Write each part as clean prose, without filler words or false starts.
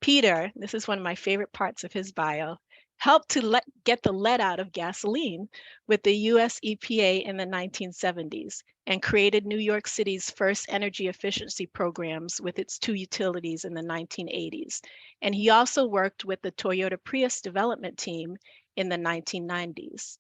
Peter, this is one of my favorite parts of his bio, helped to get the lead out of gasoline with the US EPA in the 1970s and created New York City's first energy efficiency programs with its two utilities in the 1980s. And he also worked with the Toyota Prius development team in the 1990s.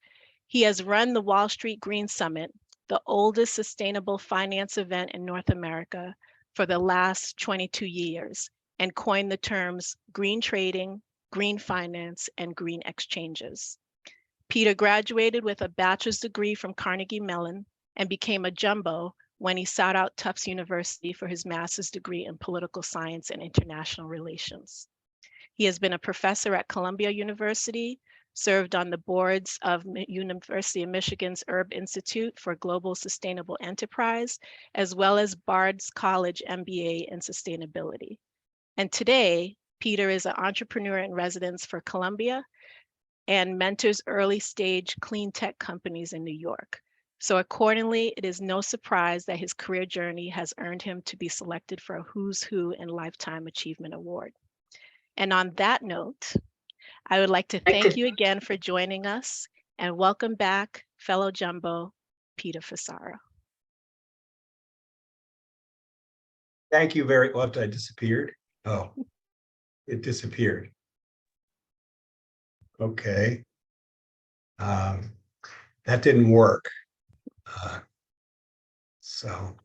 He has run the Wall Street Green Summit, the oldest sustainable finance event in North America, for the last 22 years and coined the terms green trading, green finance, and green exchanges. Peter graduated with a bachelor's degree from Carnegie Mellon and became a jumbo when he sought out Tufts University for his master's degree in political science and international relations. He has been a professor at Columbia University, served on the boards of University of Michigan's Erb Institute for Global Sustainable Enterprise, as well as Bard's College MBA in Sustainability. And today, Peter is an entrepreneur in residence for Columbia and mentors early stage clean tech companies in New York. So accordingly, it is no surprise that his career journey has earned him to be selected for a Who's Who and Lifetime Achievement Award. And on that note, I would like to thank you again for joining us and welcome back fellow jumbo, Peter Fusaro. Thank you very much. I disappeared. Oh, it disappeared. Okay. That didn't work. So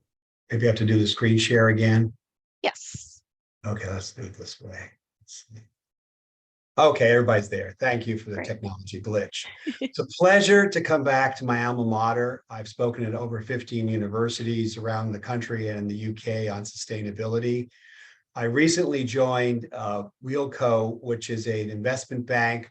maybe I have to do the screen share again. Yes. Okay, let's do it this way. Okay, everybody's there. Thank you for the technology glitch. It's a pleasure to come back to my alma mater. I've spoken at over 15 universities around the country and in the UK on sustainability. I recently joined Wheelco, which is an investment bank.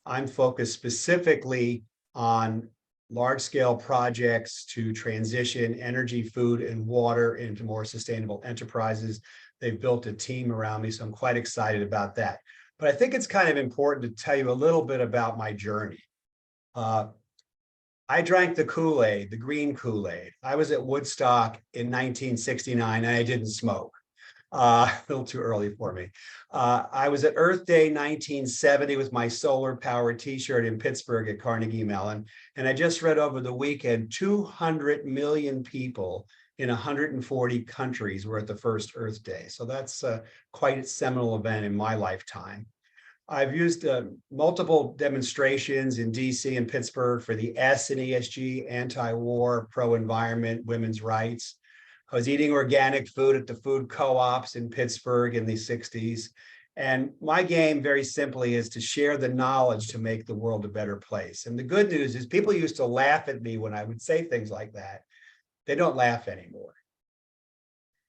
I'm focused specifically on large-scale projects to transition energy, food, and water into more sustainable enterprises. They've built a team around me, so I'm quite excited about that. But I think it's kind of important to tell you a little bit about my journey. I drank the Kool-Aid, the green Kool-Aid. I was at Woodstock in 1969, and I didn't smoke. A little too early for me. I was at Earth Day 1970 with my solar power t-shirt in Pittsburgh at Carnegie Mellon. And I just read over the weekend, 200 million people in 140 countries were at the first Earth Day. So that's quite a seminal event in my lifetime. I've used multiple demonstrations in DC and Pittsburgh for the S in ESG, anti-war, pro-environment, women's rights. I was eating organic food at the food co-ops in Pittsburgh in the 60s. And my game, very simply, is to share the knowledge to make the world a better place. And the good news is people used to laugh at me when I would say things like that. They don't laugh anymore.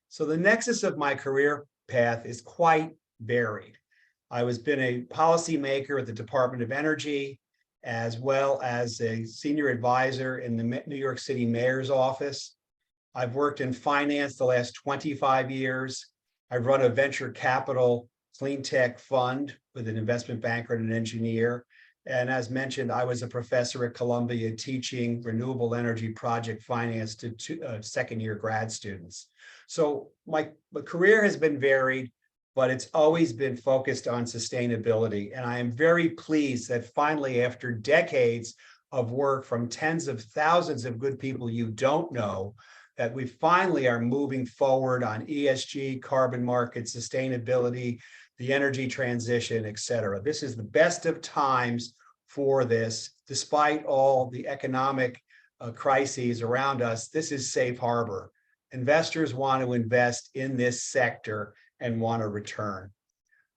So the nexus of my career path is quite varied. I was been a policymaker at the Department of Energy, as well as a senior advisor in the New York City Mayor's office. I've worked in finance the last 25 years. I've run a venture capital clean tech fund with an investment banker and an engineer. And as mentioned, I was a professor at Columbia teaching renewable energy project finance to second-year grad students. So my career has been varied, but it's always been focused on sustainability. And I am very pleased that finally, after decades of work from tens of thousands of good people you don't know, that we finally are moving forward on ESG, carbon markets, sustainability, the energy transition, et cetera. This is the best of times for this, despite all the economic crises around us. This is safe harbor. Investors want to invest in this sector and want a return.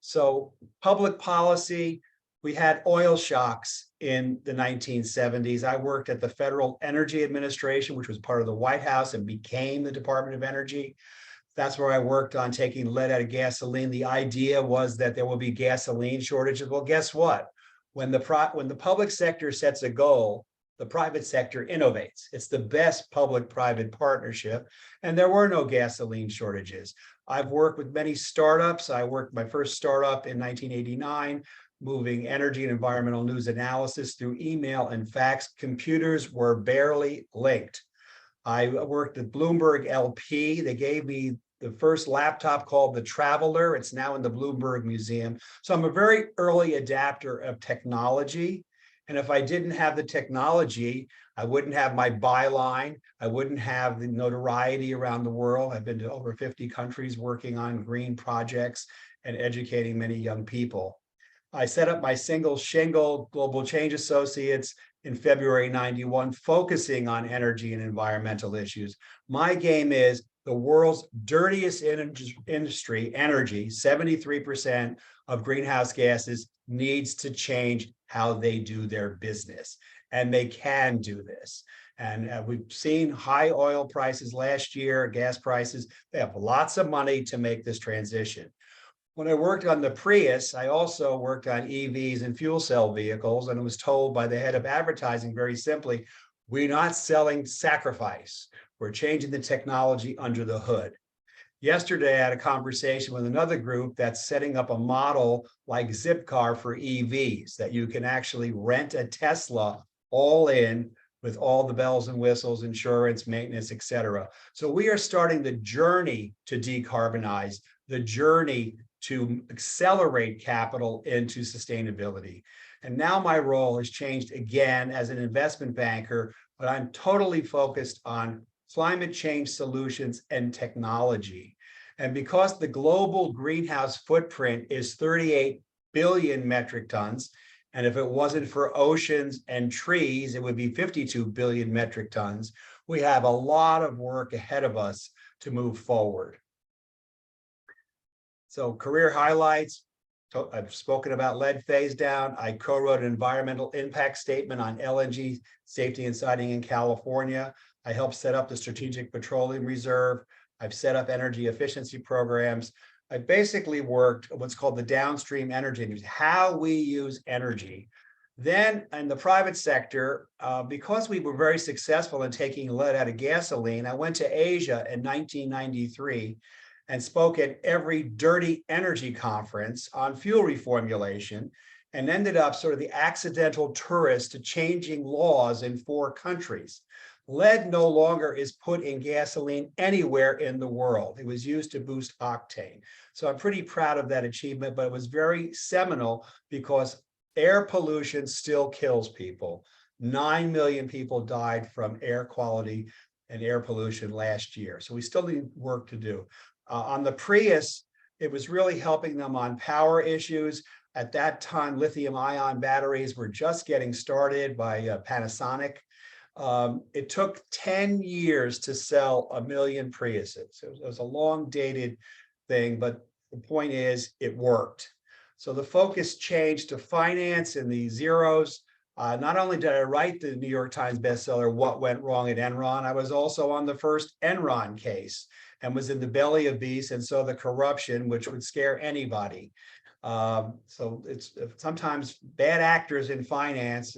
So public policy, we had oil shocks in the 1970s. I worked at the Federal Energy Administration, which was part of the White House and became the Department of Energy. That's where I worked on taking lead out of gasoline. The idea was that there will be gasoline shortages. Well, guess what? When the public sector sets a goal, the private sector innovates. It's the best public-private partnership, and there were no gasoline shortages. I've worked with many startups. I worked my first startup in 1989, moving energy and environmental news analysis through email and fax. Computers were barely linked. I worked at Bloomberg LP. They gave me the first laptop called the Traveler. It's now in the Bloomberg Museum. So I'm a very early adapter of technology. And if I didn't have the technology, I wouldn't have my byline. I wouldn't have the notoriety around the world. I've been to over 50 countries working on green projects and educating many young people. I set up my single shingle Global Change Associates in February 91, focusing on energy and environmental issues. My game is the world's dirtiest industry, energy, 73% of greenhouse gases, needs to change how they do their business. And they can do this. And we've seen high oil prices last year, gas prices. They have lots of money to make this transition. When I worked on the Prius, I also worked on EVs and fuel cell vehicles, and was told by the head of advertising very simply, we're not selling sacrifice. We're changing the technology under the hood. Yesterday, I had a conversation with another group that's setting up a model like Zipcar for EVs, that you can actually rent a Tesla all in with all the bells and whistles, insurance, maintenance, et cetera. So we are starting the journey to decarbonize, the journey to accelerate capital into sustainability. And now my role has changed again as an investment banker, but I'm totally focused on climate change solutions and technology. And because the global greenhouse footprint is 38 billion metric tons, and if it wasn't for oceans and trees, it would be 52 billion metric tons, we have a lot of work ahead of us to move forward. So career highlights, I've spoken about lead phase down. I co-wrote an environmental impact statement on LNG safety and siting in California. I helped set up the Strategic Petroleum Reserve. I've set up energy efficiency programs. I basically worked what's called the downstream energy, how we use energy. Then in the private sector, because we were very successful in taking lead out of gasoline, I went to Asia in 1993 and spoke at every dirty energy conference on fuel reformulation, and ended up sort of the accidental tourist to changing laws in 4 countries. Lead no longer is put in gasoline anywhere in the world. It was used to boost octane. So I'm pretty proud of that achievement, but it was very seminal because air pollution still kills people. 9 million people died from air quality and air pollution last year. So we still need work to do. On the Prius, it was really helping them on power issues. At that time, lithium-ion batteries were just getting started by Panasonic. It took 10 years to sell 1 million Priuses. It was a long dated thing, but the point is it worked. So the focus changed to finance and the zeros. Not only did I write the New York Times bestseller, What Went Wrong at Enron, I was also on the first Enron case and was in the belly of beasts and saw the corruption, which would scare anybody. So it's sometimes bad actors in finance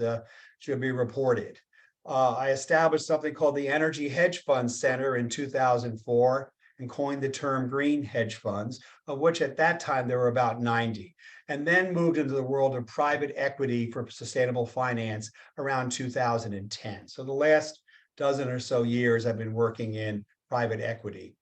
should be reported. I established something called the Energy Hedge Fund Center in 2004 and coined the term green hedge funds, of which at that time there were about 90, and then moved into the world of private equity for sustainable finance around 2010. So the last dozen or so years I've been working in private equity.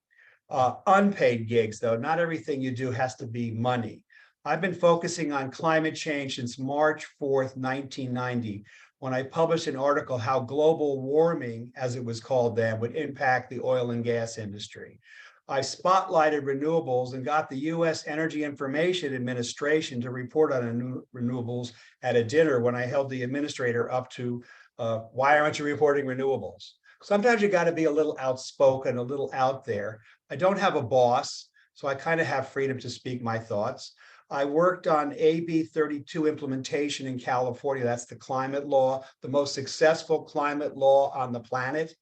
Unpaid gigs, though, not everything you do has to be money. I've been focusing on climate change since March 4th, 1990, when I published an article, How Global Warming, as it was called then, would impact the oil and gas industry. I spotlighted renewables and got the US Energy Information Administration to report on renewables at a dinner when I held the administrator up to, why aren't you reporting renewables? Sometimes you got to be a little outspoken, a little out there. I don't have a boss, so I kind of have freedom to speak my thoughts. I worked on AB 32 implementation in California. That's the climate law, the most successful climate law on the planet.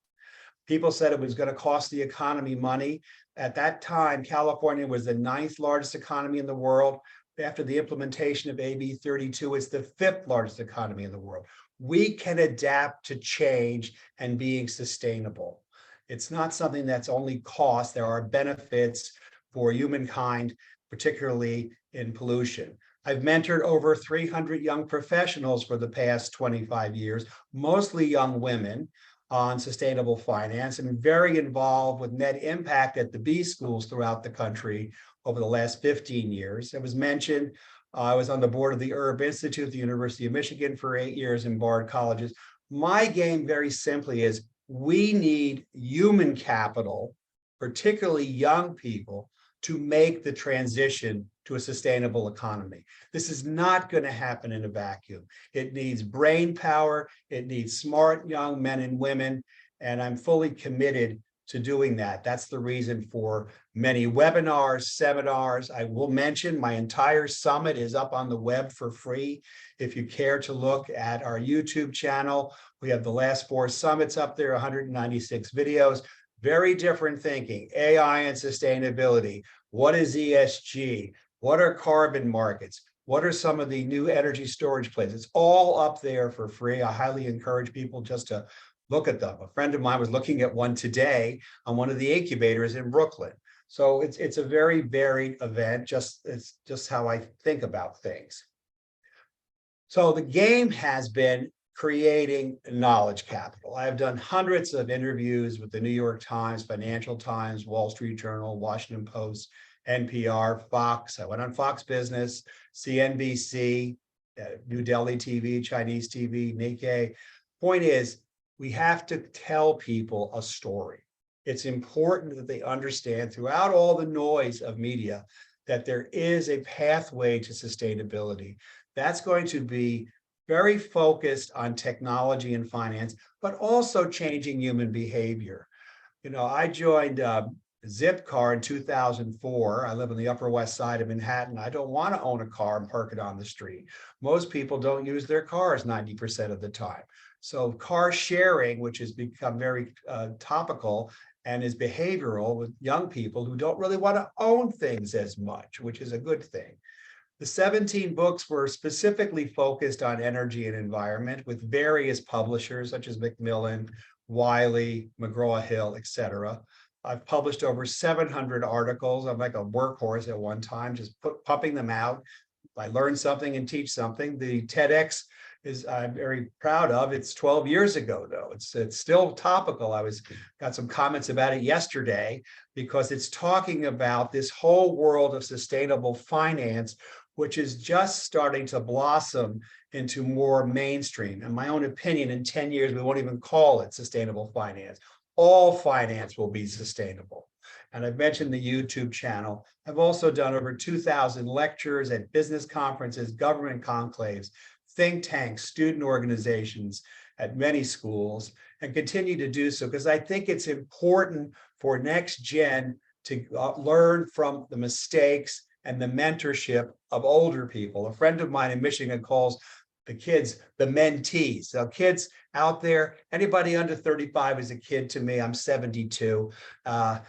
People said it was going to cost the economy money. At that time, California was the 9th largest economy in the world. After the implementation of AB 32, it's the 5th largest economy in the world. We can adapt to change and being sustainable. It's not something that's only cost. There are benefits for humankind, particularly in pollution. I've mentored over 300 young professionals for the past 25 years, mostly young women. on sustainable finance and very involved with net impact at the B schools throughout the country over the last 15 years. It was mentioned, I was on the board of the Herb Institute at the University of Michigan for 8 years in Bard colleges. My game very simply is we need human capital, particularly young people, to make the transition to a sustainable economy. This is not going to happen in a vacuum. It needs brain power. It needs smart young men and women. And I'm fully committed to doing that. That's the reason for many webinars, seminars. I will mention my entire summit is up on the web for free. If you care to look at our YouTube channel, we have the last 4 summits up there, 196 videos. Very different thinking, AI and sustainability. What is ESG? What are carbon markets? What are some of the new energy storage plays? It's all up there for free. I highly encourage people just to look at them. A friend of mine was looking at one today on one of the incubators in Brooklyn. So it's a very varied event. It's just how I think about things. So the game has been creating knowledge capital. I've done hundreds of interviews with the New York Times, Financial Times, Wall Street Journal, Washington Post, NPR, Fox. I went on Fox Business, CNBC, New Delhi TV, Chinese TV, Nikkei. Point is, we have to tell people a story. It's important that they understand throughout all the noise of media that there is a pathway to sustainability. That's going to be very focused on technology and finance, but also changing human behavior. You know, I joined Zipcar in 2004. I live on the Upper West Side of Manhattan. I don't want to own a car and park it on the street. Most people don't use their cars 90% of the time. So car sharing, which has become very topical and is behavioral with young people who don't really want to own things as much, which is a good thing. The 17 books were specifically focused on energy and environment with various publishers such as Macmillan, Wiley, McGraw-Hill, etc. I've published over 700 articles. I'm like a workhorse at one time, just pumping them out. I learn something and teach something. The TEDx is I'm very proud of. It's 12 years ago, though. It's still topical. Got some comments about it yesterday because it's talking about this whole world of sustainable finance, which is just starting to blossom into more mainstream. In my own opinion, in 10 years, we won't even call it sustainable finance. All finance will be sustainable. And I've mentioned the YouTube channel. I've also done over 2,000 lectures at business conferences, government conclaves, think tanks, student organizations at many schools, and continue to do so because I think it's important for next gen to learn from the mistakes and the mentorship of older people. A friend of mine in Michigan calls the kids the mentees. So kids out there, anybody under 35 is a kid to me. I'm 72. I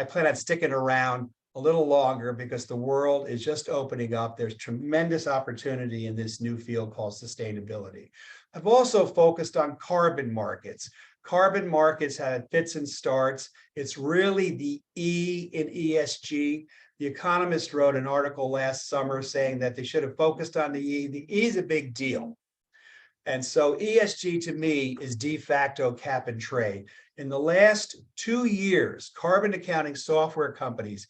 plan on sticking around a little longer because the world is just opening up. There's tremendous opportunity in this new field called sustainability. I've also focused on carbon markets. Carbon markets had fits and starts. It's really the E in ESG. The Economist wrote an article last summer saying that they should have focused on the E. The E is a big deal. And so ESG to me is de facto cap and trade. In the last 2 years, carbon accounting software companies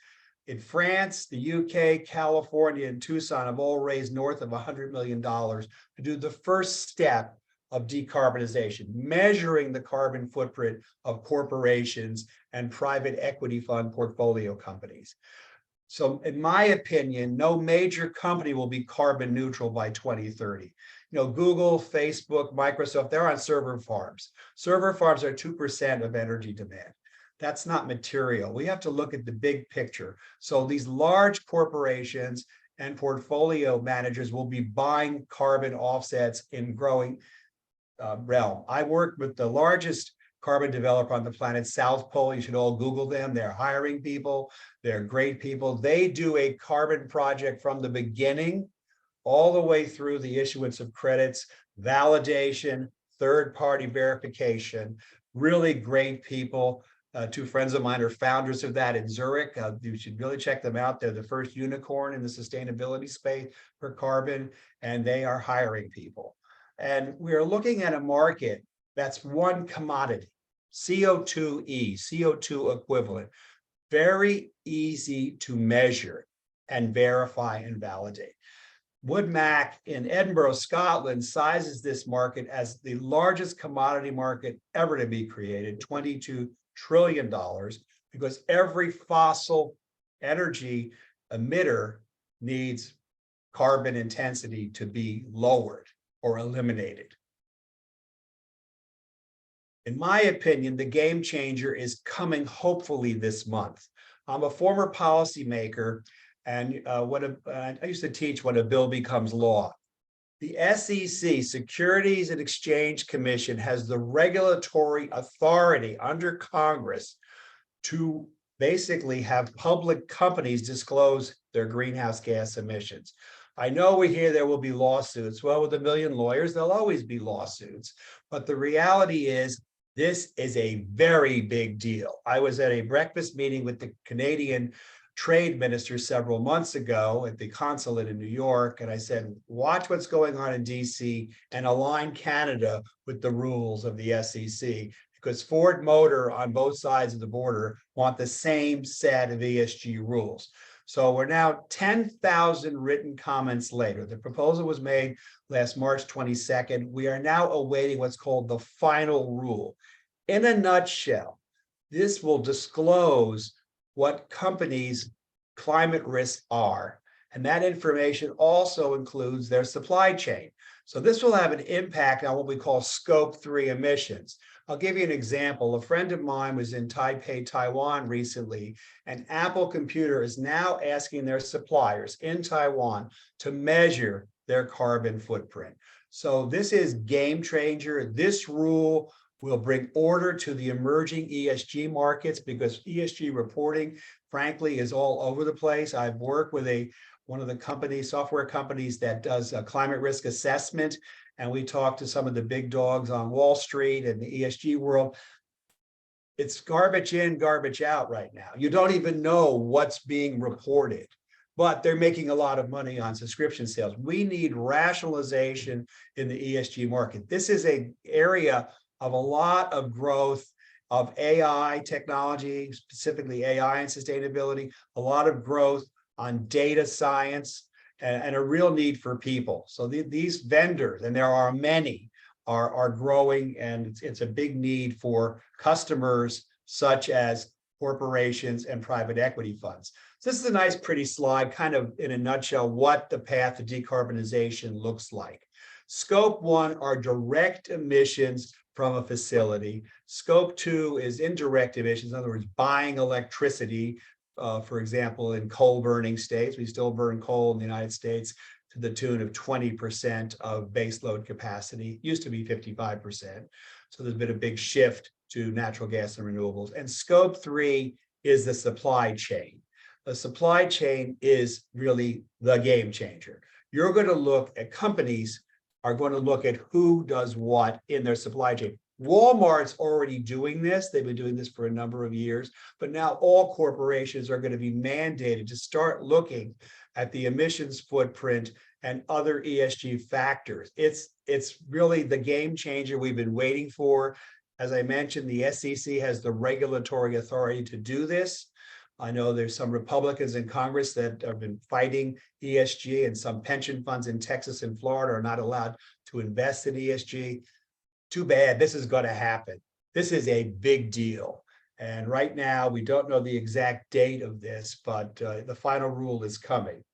in France, the UK, California, and Tucson have all raised north of $100 million to do the first step of decarbonization, measuring the carbon footprint of corporations and private equity fund portfolio companies. So in my opinion, no major company will be carbon neutral by 2030. You know, Google, Facebook, Microsoft, they're on server farms. Server farms are 2% of energy demand. That's not material. We have to look at the big picture. So these large corporations and portfolio managers will be buying carbon offsets in growing realm. I worked with the largest carbon developer on the planet, South Pole. You should all Google them. They're hiring people. They're great people. They do a carbon project from the beginning all the way through the issuance of credits, validation, third-party verification. Really great people. 2 friends of mine are founders of that in Zurich. You should really check them out. They're the first unicorn in the sustainability space for carbon, and they are hiring people. And we're looking at a market That's one commodity, CO2e, CO2 equivalent. Very easy to measure and verify and validate. Wood Mac in Edinburgh, Scotland, sizes this market as the largest commodity market ever to be created, $22 trillion, because every fossil energy emitter needs carbon intensity to be lowered or eliminated. In my opinion, the game changer is coming hopefully this month. I'm a former policymaker, and I used to teach when a bill becomes law. The SEC, Securities and Exchange Commission, has the regulatory authority under Congress to basically have public companies disclose their greenhouse gas emissions. I know we hear there will be lawsuits. Well, with a million lawyers, there'll always be lawsuits. But the reality is, this is a very big deal. I was at a breakfast meeting with the Canadian trade minister several months ago at the consulate in New York, and I said, watch what's going on in DC and align Canada with the rules of the SEC, because Ford Motor on both sides of the border want the same set of ESG rules. So we're now 10,000 written comments later. The proposal was made last March 22nd. We are now awaiting what's called the final rule. In a nutshell, this will disclose what companies' climate risks are. And that information also includes their supply chain. So this will have an impact on what we call scope 3 emissions. I'll give you an example. A friend of mine was in Taipei, Taiwan recently, and Apple Computer is now asking their suppliers in Taiwan to measure their carbon footprint. So this is game changer. This rule will bring order to the emerging ESG markets, because ESG reporting, frankly, is all over the place. I've worked with one of the companies, software companies, that does a climate risk assessment, and we talked to some of the big dogs on Wall Street and the ESG world. It's garbage in, garbage out right now. You don't even know what's being reported, but they're making a lot of money on subscription sales. We need rationalization in the ESG market. This is an area of a lot of growth of AI technology, specifically AI and sustainability, a lot of growth on data science, and a real need for people. So these vendors, and there are many, are growing, and it's a big need for customers such as corporations and private equity funds. So this is a nice, pretty slide, kind of in a nutshell, what the path to decarbonization looks like. Scope 1 are direct emissions from a facility. Scope 2 is indirect emissions, in other words, buying electricity. For example, in coal burning states, we still burn coal in the United States to the tune of 20% of baseload capacity. It used to be 55%. So there's been a big shift to natural gas and renewables. And scope 3 is the supply chain. The supply chain is really the game changer. You're going to look at companies are going to look at who does what in their supply chain. Walmart's already doing this. They've been doing this for a number of years, but now all corporations are going to be mandated to start looking at the emissions footprint and other ESG factors. It's really the game changer we've been waiting for. As I mentioned, the SEC has the regulatory authority to do this. I know there's some Republicans in Congress that have been fighting ESG, and some pension funds in Texas and Florida are not allowed to invest in ESG. Too bad. This is going to happen. This is a big deal. And right now, we don't know the exact date of this, but the final rule is coming.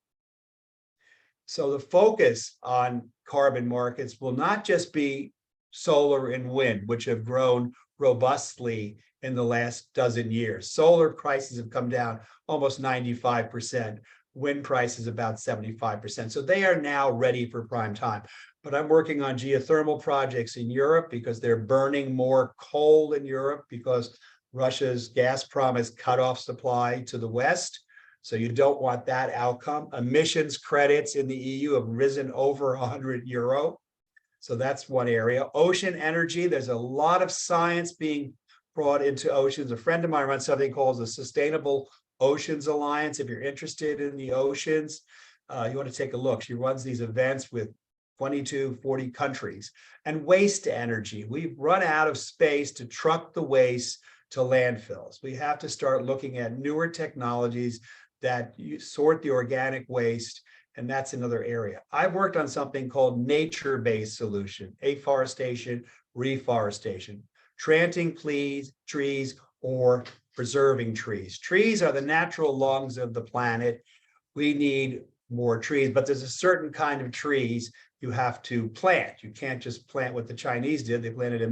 So the focus on carbon markets will not just be solar and wind, which have grown robustly in the last dozen years. Solar prices have come down almost 95%. Wind prices about 75%. So they are now ready for prime time. But I'm working on geothermal projects in Europe because they're burning more coal in Europe because Russia's Gazprom has cut off supply to the West. So you don't want that outcome. Emissions credits in the EU have risen over €100. So that's one area. Ocean energy, there's a lot of science being brought into oceans. A friend of mine runs something called the Sustainable Oceans Alliance. If you're interested in the oceans, you want to take a look. She runs these events with 22, 40 countries. And waste energy. We've run out of space to truck the waste to landfills. We have to start looking at newer technologies that sort the organic waste, and that's another area. I've worked on something called nature-based solution, afforestation, reforestation, planting trees or preserving trees. Trees are the natural lungs of the planet. We need more trees, but there's a certain kind of trees you have to plant. You can't just plant what the Chinese did. They planted a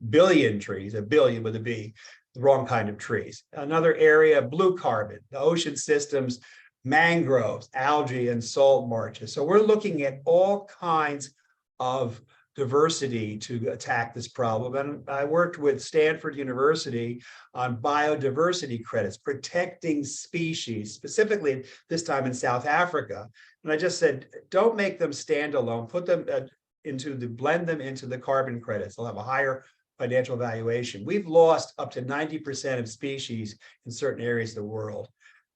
billion trees, a billion with a B, the wrong kind of trees. Another area, blue carbon, the ocean systems, mangroves, algae, and salt marshes. So we're looking at all kinds of diversity to attack this problem. And I worked with Stanford University on biodiversity credits, protecting species, specifically this time in South Africa. And I just said, don't make them standalone, put them blend them into the carbon credits. They'll have a higher financial valuation. We've lost up to 90% of species in certain areas of the world.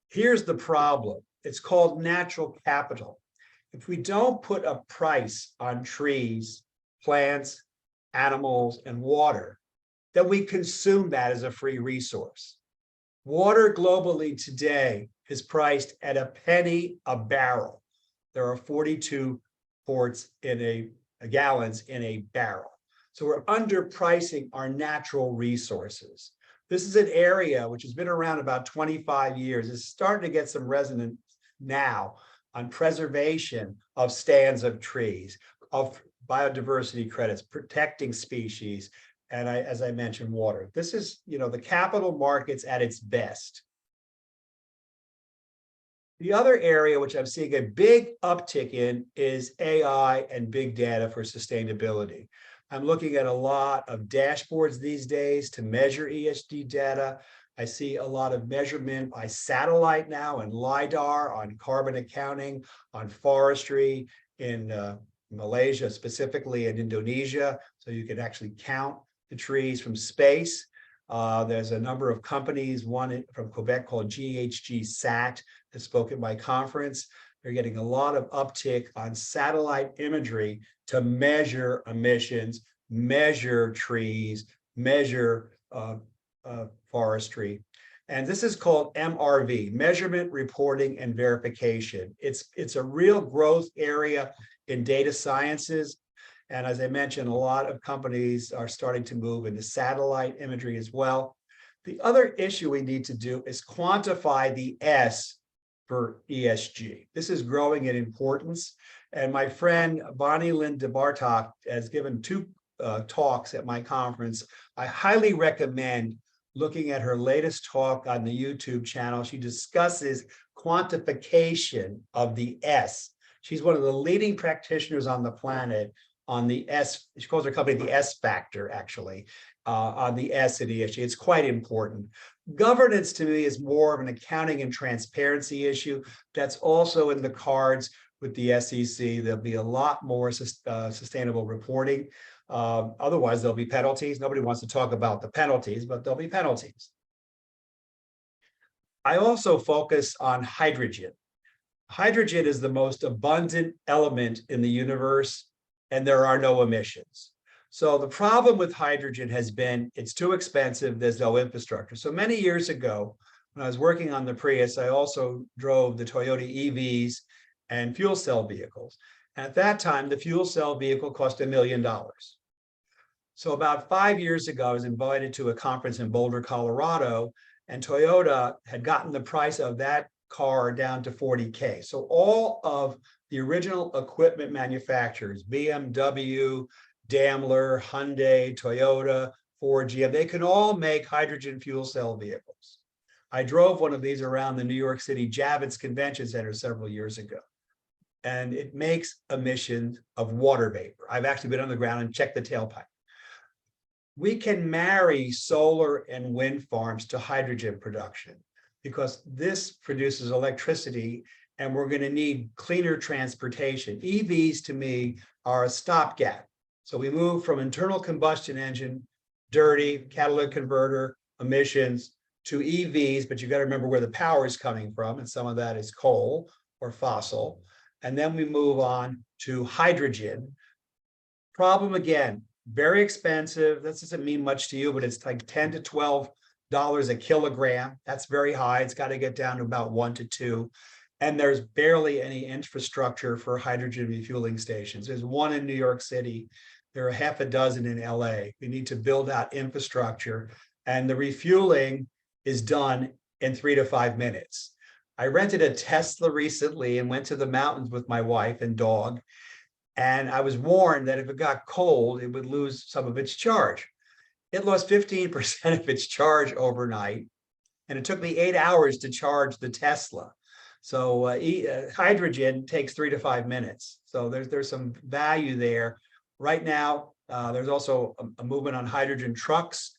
Here's the problem. It's called natural capital. If we don't put a price on trees, plants, animals, and water, then we consume that as a free resource. Water globally today is priced at a penny a barrel. There are 42 gallons in a barrel. So we're underpricing our natural resources. This is an area which has been around about 25 years. It's starting to get some resonance now on preservation of stands of trees, of biodiversity credits, protecting species, and as I mentioned, water. This is, the capital markets at its best. The other area which I'm seeing a big uptick in is AI and big data for sustainability. I'm looking at a lot of dashboards these days to measure ESG data. I see a lot of measurement by satellite now and LiDAR on carbon accounting, on forestry in Malaysia, specifically in Indonesia, so you can actually count the trees from space. There's a number of companies, one from Quebec called GHG SAT that spoke at my conference. They're getting a lot of uptick on satellite imagery to measure emissions, measure trees, measure forestry. And this is called MRV, measurement, reporting, and verification. It's a real growth area in data sciences. And as I mentioned, a lot of companies are starting to move into satellite imagery as well. The other issue we need to do is quantify the S for ESG. This is growing in importance. And my friend Bonnie Lynn DeBartok has given two talks at my conference. I highly recommend looking at her latest talk on the YouTube channel. She discusses quantification of the S. She's one of the leading practitioners on the planet on the S. She calls her company the S factor, actually, on the S in ESG. It's quite important. Governance to me is more of an accounting and transparency issue. That's also in the cards with the SEC. There'll be a lot more sustainable reporting. Otherwise, there'll be penalties. Nobody wants to talk about the penalties, but there'll be penalties. I also focus on hydrogen. Hydrogen is the most abundant element in the universe, and there are no emissions. So the problem with hydrogen has been it's too expensive, there's no infrastructure. So many years ago, when I was working on the Prius, I also drove the Toyota EVs and fuel cell vehicles. And at that time, the fuel cell vehicle cost $1 million. So about 5 years ago, I was invited to a conference in Boulder, Colorado, and Toyota had gotten the price of that car down to $40K. So all of the original equipment manufacturers, BMW, Daimler, Hyundai, Toyota, Ford, GM, they can all make hydrogen fuel cell vehicles. I drove one of these around the New York City Javits Convention Center several years ago, and it makes emissions of water vapor. I've actually been on the ground and checked the tailpipe. We can marry solar and wind farms to hydrogen production because this produces electricity, and we're going to need cleaner transportation. EVs, to me, are a stopgap. So we move from internal combustion engine, dirty, catalytic converter, emissions, to EVs, but you got to remember where the power is coming from, and some of that is coal or fossil. And then we move on to hydrogen. Problem again, very expensive. That doesn't mean much to you, but it's like 10 to $12 a kilogram. That's very high. It's got to get down to about 1 to 2. And there's barely any infrastructure for hydrogen refueling stations. There's one in New York City. There are half a dozen in LA. We need to build out infrastructure, and the refueling is done in 3 to 5 minutes. I rented a Tesla recently and went to the mountains with my wife and dog. And I was warned that if it got cold, it would lose some of its charge. It lost 15% of its charge overnight. And it took me 8 hours to charge the Tesla. So hydrogen takes 3 to 5 minutes. So there's some value there. Right now, there's also a movement on hydrogen trucks,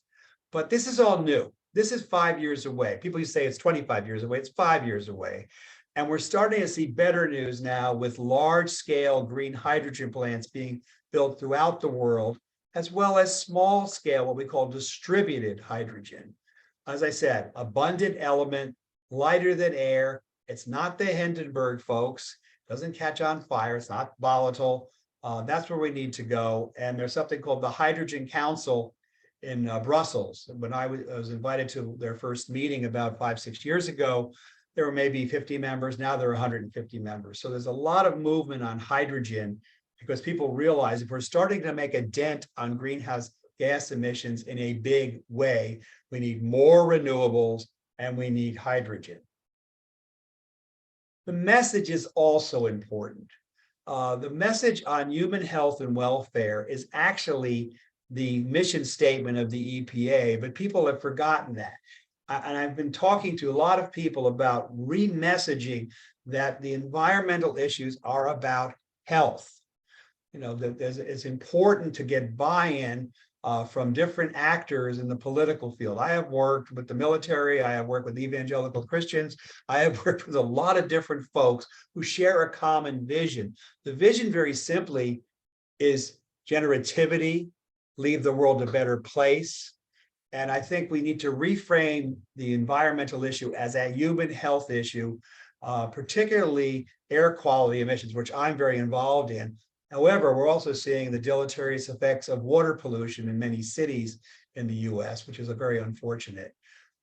but this is all new. This is 5 years away. People say it's 25 years away. It's 5 years away. And we're starting to see better news now with large-scale green hydrogen plants being built throughout the world, as well as small-scale, what we call distributed hydrogen. As I said, abundant element, lighter than air. It's not the Hindenburg, folks. It doesn't catch on fire. It's not volatile. That's where we need to go. And there's something called the Hydrogen Council in Brussels. When I was invited to their first meeting about 5, 6 years ago, there were maybe 50 members. Now there are 150 members. So there's a lot of movement on hydrogen because people realize if we're starting to make a dent on greenhouse gas emissions in a big way, we need more renewables and we need hydrogen. The message is also important. The message on human health and welfare is actually the mission statement of the EPA, but people have forgotten that. And I've been talking to a lot of people about re-messaging that the environmental issues are about health. You know, that it's important to get buy-in from different actors in the political field. I have worked with the military. I have worked with evangelical Christians. I have worked with a lot of different folks who share a common vision. The vision, very simply, is generativity, leave the world a better place. And I think we need to reframe the environmental issue as a human health issue, particularly air quality emissions, which I'm very involved in. However, we're also seeing the deleterious effects of water pollution in many cities in the US, which is very unfortunate.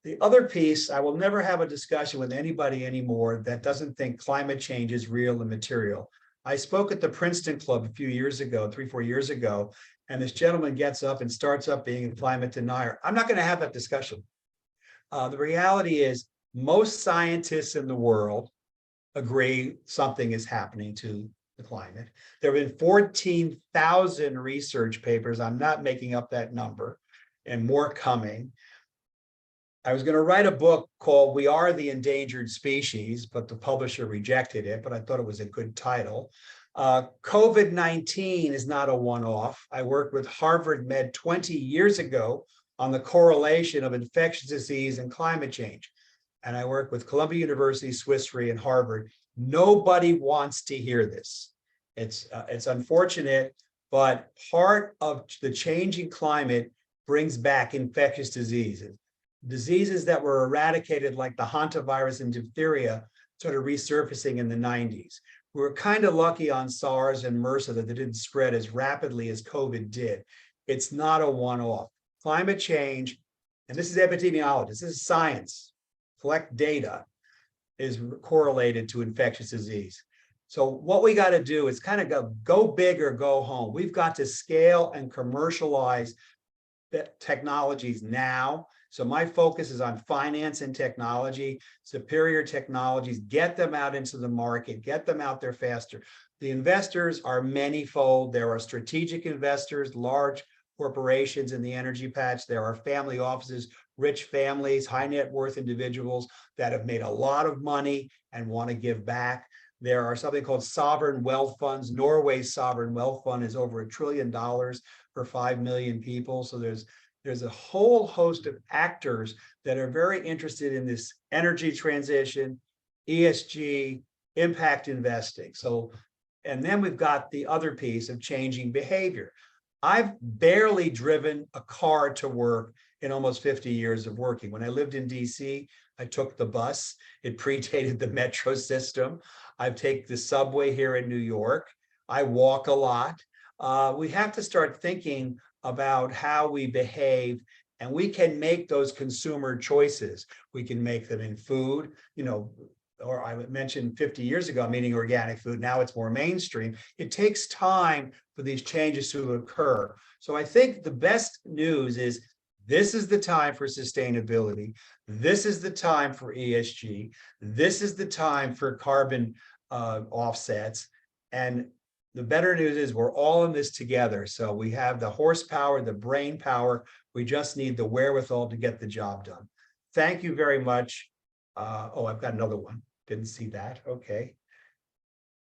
The other piece, I will never have a discussion with anybody anymore that doesn't think climate change is real and material. I spoke at the Princeton Club a few years ago, 3, 4 years ago, and this gentleman gets up and starts up being a climate denier. I'm not going to have that discussion. The reality is most scientists in the world agree something is happening to the climate. There have been 14,000 research papers. I'm not making up that number, and more coming. I was going to write a book called We Are the Endangered Species, but the publisher rejected it, but I thought it was a good title. COVID-19 is not a one-off. I worked with Harvard Med 20 years ago on the correlation of infectious disease and climate change. And I worked with Columbia University, Swiss Re, and Harvard. Nobody wants to hear this. It's unfortunate, but part of the changing climate brings back infectious diseases. Diseases that were eradicated, like the hantavirus and diphtheria, started resurfacing in the 90s. We were kind of lucky on SARS and MRSA that they didn't spread as rapidly as COVID did. It's not a one-off. Climate change, and this is epidemiology, this is science, collect data, is correlated to infectious disease. So what we got to do is kind of go big or go home. We've got to scale and commercialize technologies now. So my focus is on finance and technology, superior technologies, get them out into the market, get them out there faster. The investors are manifold. There are strategic investors, large corporations in the energy patch. There are family offices, rich families, high net worth individuals that have made a lot of money and want to give back. There are something called sovereign wealth funds. Norway's sovereign wealth fund is over $1 trillion for 5 million people. So there's a whole host of actors that are very interested in this energy transition, ESG, impact investing. So, and then we've got the other piece of changing behavior. I've barely driven a car to work in almost 50 years of working. When I lived in DC, I took the bus. It predated the metro system. I take the subway here in New York. I walk a lot. We have to start thinking about how we behave, and we can make those consumer choices. We can make them in food, or I mentioned 50 years ago, I'm eating organic food. Now it's more mainstream. It takes time for these changes to occur. So I think the best news is this is the time for sustainability. This is the time for ESG. This is the time for carbon offsets. And the better news is we're all in this together. So we have the horsepower, the brain power. We just need the wherewithal to get the job done. Thank you very much. I've got another one. Didn't see that. Okay.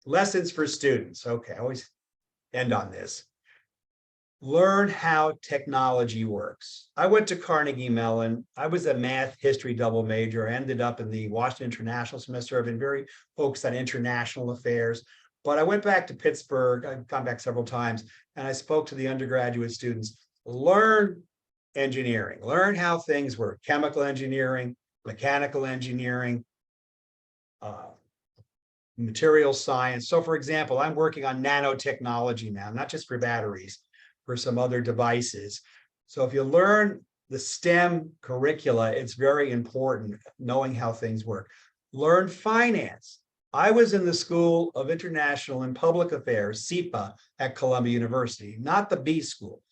Lessons for students. Okay, I always end on this. Learn how technology works. I went to Carnegie Mellon. I was a math history double major. I ended up in the Washington International semester. I've been very focused on international affairs. But I went back to Pittsburgh. I've gone back several times, and I spoke to the undergraduate students. Learn engineering. Learn how things work. Chemical engineering, mechanical engineering, material science. So for example, I'm working on nanotechnology now, not just for batteries, for some other devices. So if you learn the STEM curricula, it's very important knowing how things work. Learn finance. I was in the School of International and Public Affairs, SEPA, at Columbia University, not the B school.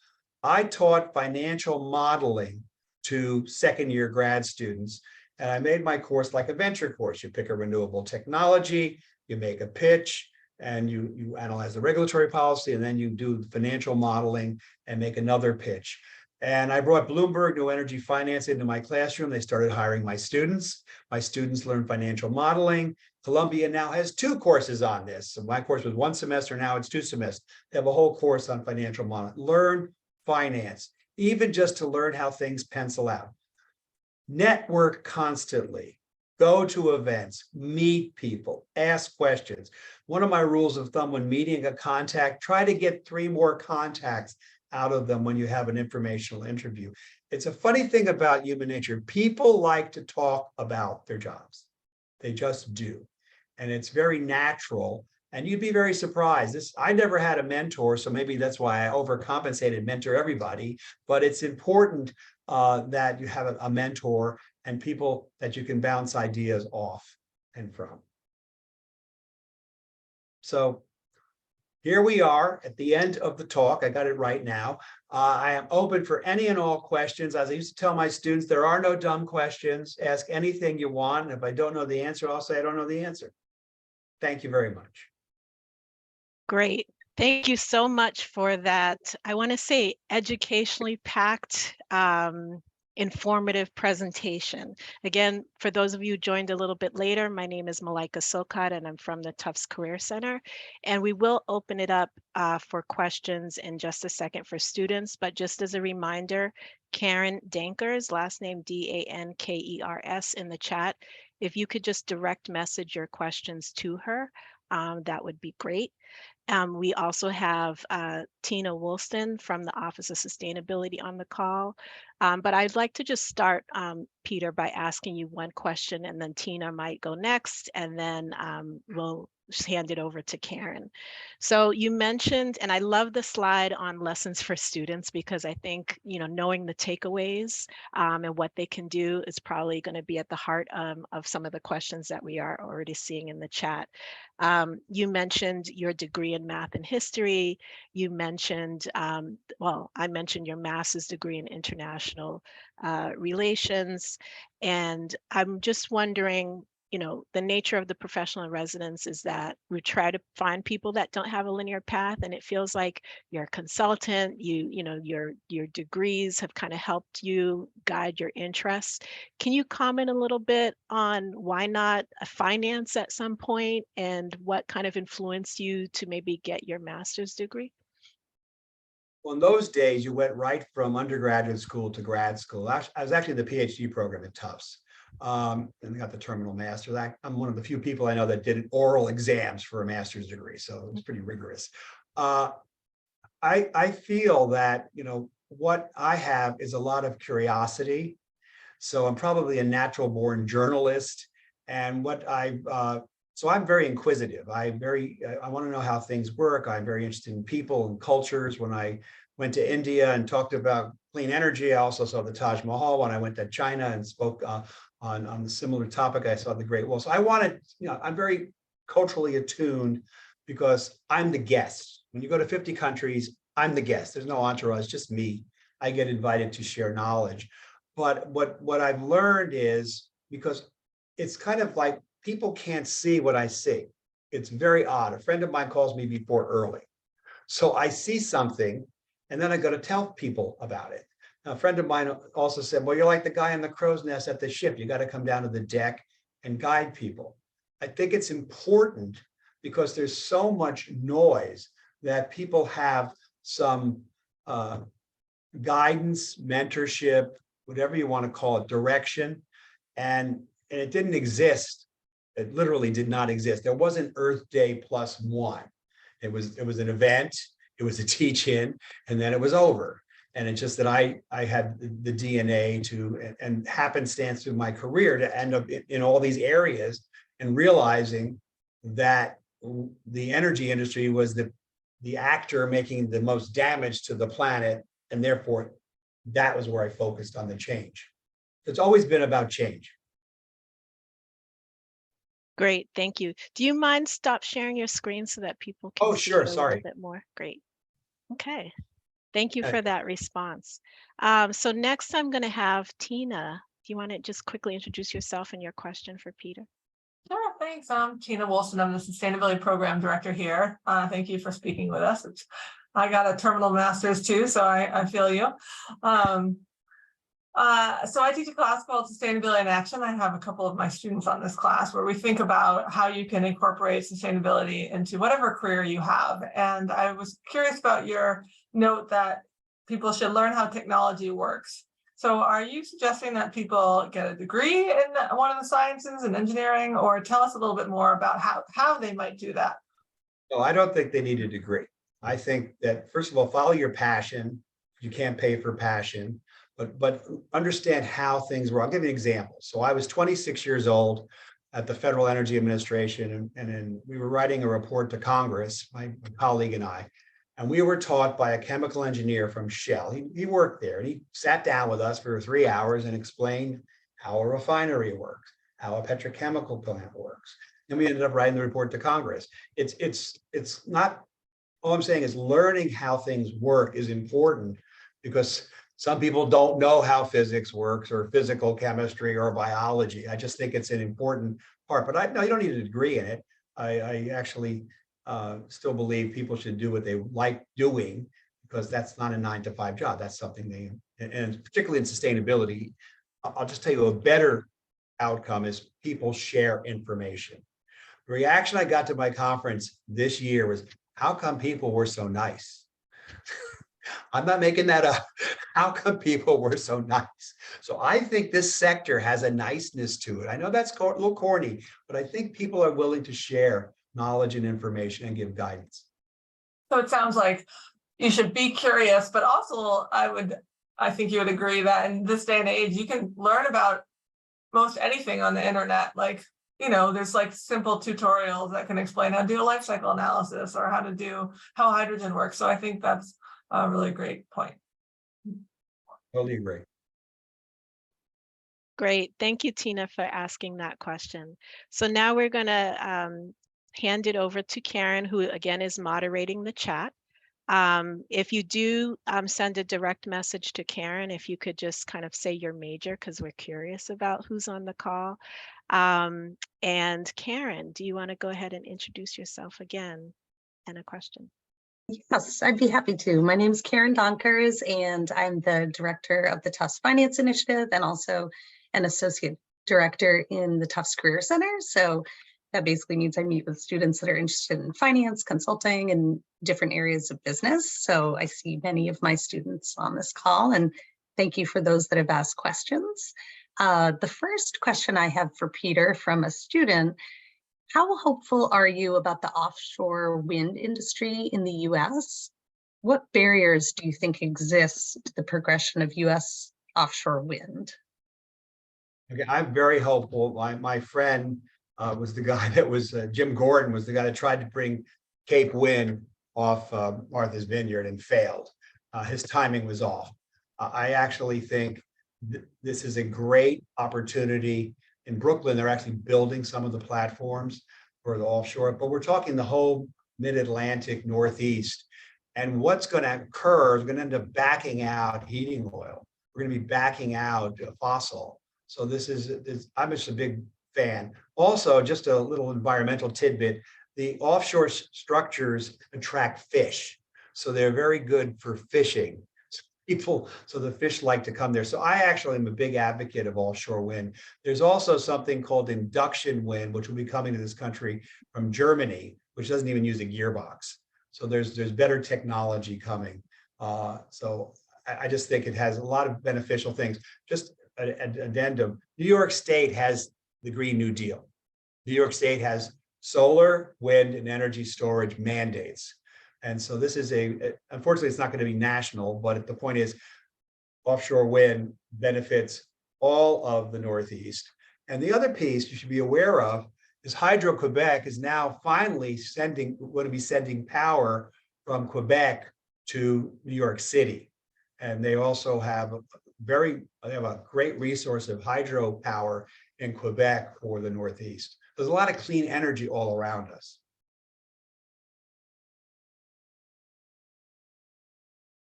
I taught financial modeling to second-year grad students, and I made my course like a venture course. You pick a renewable technology, you make a pitch, and you analyze the regulatory policy, and then you do financial modeling and make another pitch. And I brought Bloomberg New Energy Finance into my classroom. They started hiring my students. My students learned financial modeling. Columbia now has 2 courses on this. So my course was 1 semester, now it's 2 semesters. They have a whole course on financial modeling. Learn finance, even just to learn how things pencil out. Network constantly. Go to events, meet people, ask questions. One of my rules of thumb when meeting a contact, try to get 3 more contacts out of them when you have an informational interview. It's a funny thing about human nature. People like to talk about their jobs. They just do. And it's very natural. And you'd be very surprised. I never had a mentor, so maybe that's why I overcompensated, mentor everybody. But it's important that you have a mentor and people that you can bounce ideas off and from. So here we are at the end of the talk. I got it right now. I am open for any and all questions. As I used to tell my students, there are no dumb questions. Ask anything you want. And if I don't know the answer, I'll say I don't know the answer. Thank you very much. Great. Thank you so much for that. I want to say educationally packed, informative presentation. Again, for those of you who joined a little bit later, my name is Malaika Sokat, and I'm from the Tufts Career Center. And we will open it up for questions in just a second for students. But just as a reminder, Karen Dankers, last name Dankers in the chat. If you could just direct message your questions to her, that would be great. We also have Tina Woolston from the Office of Sustainability on the call. But I'd like to just start, Peter, by asking you one question, and then Tina might go next, and then we'll just hand it over to Karen. So you mentioned, and I love the slide on lessons for students, because I think, knowing the takeaways and what they can do is probably going to be at the heart of some of the questions that we are already seeing in the chat. You mentioned your degree in math and history. You mentioned, I mentioned your master's degree in international relations. And I'm just wondering, the nature of the professional in residence is that we try to find people that don't have a linear path, and it feels like you're a consultant, your degrees have kind of helped you guide your interests. Can you comment a little bit on why not finance at some point, and what kind of influenced you to maybe get your master's degree? Well, in those days, you went right from undergraduate school to grad school. I was actually in the PhD program at Tufts. And I got the terminal master's. I'm one of the few people I know that did oral exams for a master's degree, so it was pretty rigorous. I feel that what I have is a lot of curiosity, so I'm probably a natural born journalist. And what I So I'm very inquisitive. I want to know how things work. I'm very interested in people and cultures. When I went to India and talked about clean energy, I also saw the Taj Mahal. When I went to China and spoke on a similar topic, I saw the Great Wall. So I wanted, I'm very culturally attuned because I'm the guest. When you go to 50 countries, I'm the guest. There's no entourage, just me. I get invited to share knowledge. But what I've learned is, because it's kind of like people can't see what I see. It's very odd. A friend of mine calls me before early. So I see something and then I got to tell people about it. Now, a friend of mine also said, well, you're like the guy in the crow's nest at the ship. You got to come down to the deck and guide people. I think it's important because there's so much noise that people have some guidance, mentorship, whatever you want to call it, direction. And it didn't exist. It literally did not exist. There wasn't Earth Day +1. It was an event, it was a teach-in, and then it was over. And it's just that I had the DNA to, and happenstance through my career to end up in all these areas and realizing that the energy industry was the actor making the most damage to the planet. And therefore, that was where I focused on the change. It's always been about change. Great, thank you. Do you mind stop sharing your screen so that people can see Sure, it a sorry. little bit more? Great. Okay, thank you for that response. So next I'm going to have Tina. Do you want to just quickly introduce yourself and your question for Peter? Sure, thanks. I'm Tina Wilson. I'm the Sustainability Program Director here. Thank you for speaking with us. I got a terminal master's too, so I feel you. So I teach a class called Sustainability in Action. I have a couple of my students on this class where we think about how you can incorporate sustainability into whatever career you have. And I was curious about your note that people should learn how technology works. So are you suggesting that people get a degree in one of the sciences and engineering, or tell us a little bit more about how they might do that? No, I don't think they need a degree. I think that, first of all, follow your passion. You can't pay for passion, but understand how things work. I'll give you an example. So I was 26 years old at the Federal Energy Administration, and we were writing a report to Congress, my colleague and I, and we were taught by a chemical engineer from Shell. He worked there, and he sat down with us for 3 hours and explained how a refinery works, how a petrochemical plant works. And we ended up writing the report to Congress. It's not, all I'm saying is learning how things work is important, because some people don't know how physics works or physical chemistry or biology. I just think it's an important part, but no, you don't need a degree in it. I actually still believe people should do what they like doing, because that's not a 9-to-5 job. That's something they, and particularly in sustainability, I'll just tell you a better outcome is people share information. The reaction I got to my conference this year was, how come people were so nice? I'm not making that up. How come people were so nice? So I think this sector has a niceness to it. I know that's a little corny, but I think people are willing to share knowledge and information and give guidance. So it sounds like you should be curious, but also I think you would agree that in this day and age, you can learn about most anything on the internet. Like, there's like simple tutorials that can explain how to do a life cycle analysis or how hydrogen works. So I think that's a really great point. Totally agree. Great. Thank you, Tina, for asking that question. So now we're going to hand it over to Karen, who again is moderating the chat. If you do send a direct message to Karen, if you could just kind of say your major, because we're curious about who's on the call. And Karen, do you want to go ahead and introduce yourself again and a question? Yes, I'd be happy to. My name is Karen Donkers, and I'm the director of the Tufts Finance Initiative and also an associate director in the Tufts Career Center. So that basically means I meet with students that are interested in finance, consulting, and different areas of business. So I see many of my students on this call, and thank you for those that have asked questions. The first question I have for Peter from a student: how hopeful are you about the offshore wind industry in the US? What barriers do you think exist to the progression of US offshore wind? Okay, I'm very hopeful. My friend was the guy that was, Jim Gordon was the guy that tried to bring Cape Wind off Martha's Vineyard and failed. His timing was off. I actually think this is a great opportunity. In Brooklyn, they're actually building some of the platforms for the offshore, but we're talking the whole mid-Atlantic Northeast. And what's going to occur is going to end up backing out heating oil. We're going to be backing out fossil. So I'm just a big fan. Also, just a little environmental tidbit, the offshore structures attract fish. So they're very good for fishing. So the fish like to come there. So I actually am a big advocate of offshore wind. There's also something called induction wind, which will be coming to this country from Germany, which doesn't even use a gearbox. So there's better technology coming. So I just think it has a lot of beneficial things. Just an addendum, New York State has the Green New Deal. New York State has solar, wind, and energy storage mandates. And so this is unfortunately, it's not going to be national, but the point is offshore wind benefits all of the Northeast. And the other piece you should be aware of is Hydro-Quebec is now finally going to be sending power from Quebec to New York City. And they also have a great resource of hydropower in Quebec for the Northeast. There's a lot of clean energy all around us.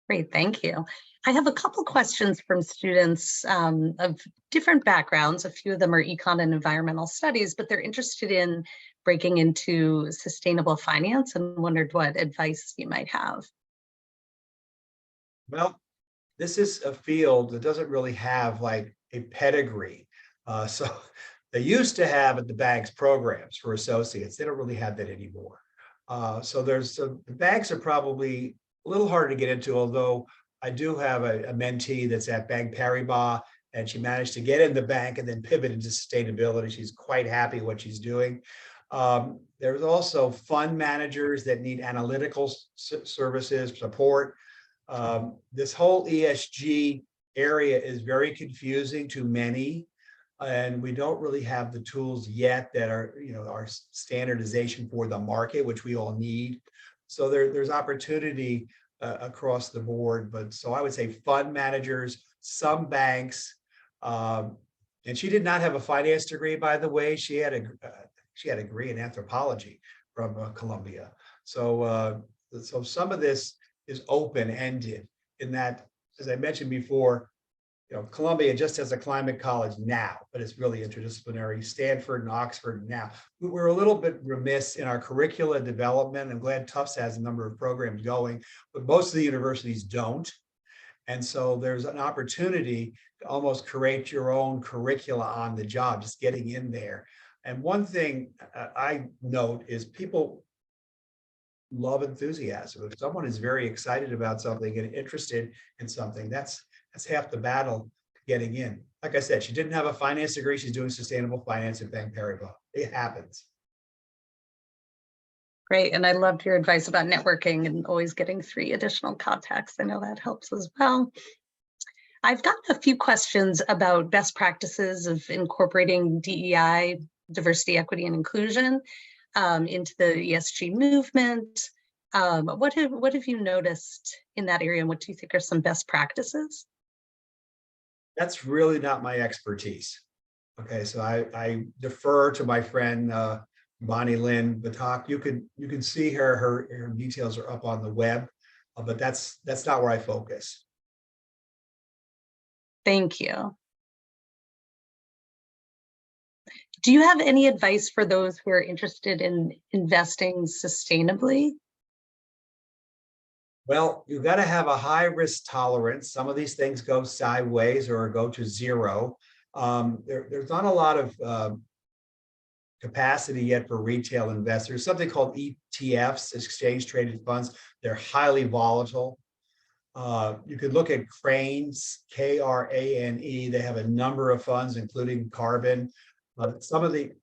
Great, thank you. I have a couple questions from students of different backgrounds. A few of them are econ and environmental studies, but they're interested in breaking into sustainable finance and wondered what advice you might have. Well, this is a field that doesn't really have like a pedigree. So they used to have at the banks programs for associates. They don't really have that anymore. So the banks are probably a little harder to get into, although I do have a mentee that's at Bank Paribas, and she managed to get in the bank and then pivot into sustainability. She's quite happy what she's doing. There's also fund managers that need analytical services, support. This whole ESG area is very confusing to many, and we don't really have the tools yet that are, our standardization for the market, which we all need. So there's opportunity across the board, but so I would say fund managers, some banks, and she did not have a finance degree, by the way. She had a degree in anthropology from Columbia. So some of this is open-ended in that, as I mentioned before, Columbia just has a climate college now, but it's really interdisciplinary. Stanford and Oxford now. We're a little bit remiss in our curricula development. I'm glad Tufts has a number of programs going, but most of the universities don't. And so there's an opportunity to almost create your own curricula on the job, just getting in there. And one thing I note is people love enthusiasm. If someone is very excited about something and interested in something, that's half the battle getting in. Like I said, she didn't have a finance degree. She's doing sustainable finance at Bank Paribas. It happens. Great, and I loved your advice about networking and always getting 3 additional contacts. I know that helps as well. I've gotten a few questions about best practices of incorporating DEI, diversity, equity, and inclusion into the ESG movement. What have you noticed in that area, and what do you think are some best practices? That's really not my expertise. Okay, so I defer to my friend Bonnie Lynn Batak. You can see her details are up on the web, but that's not where I focus. Thank you. Do you have any advice for those who are interested in investing sustainably? Well, you've got to have a high risk tolerance. Some of these things go sideways or go to zero. There's not a lot of capacity yet for retail investors. Something called ETFs, exchange traded funds. They're highly volatile. You could look at Cranes, Krane. They have a number of funds, including carbon. Some of the,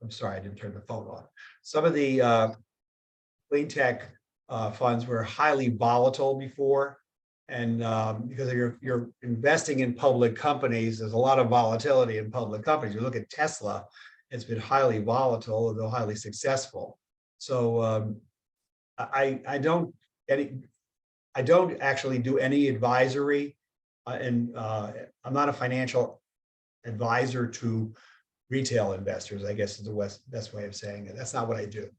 I'm sorry, I didn't turn the phone on. Some of the clean tech funds were highly volatile before. And because you're investing in public companies, there's a lot of volatility in public companies. You look at Tesla, it's been highly volatile, although highly successful. So I don't actually do any advisory, and I'm not a financial advisor to retail investors, I guess is the best way of saying it. That's not what I do.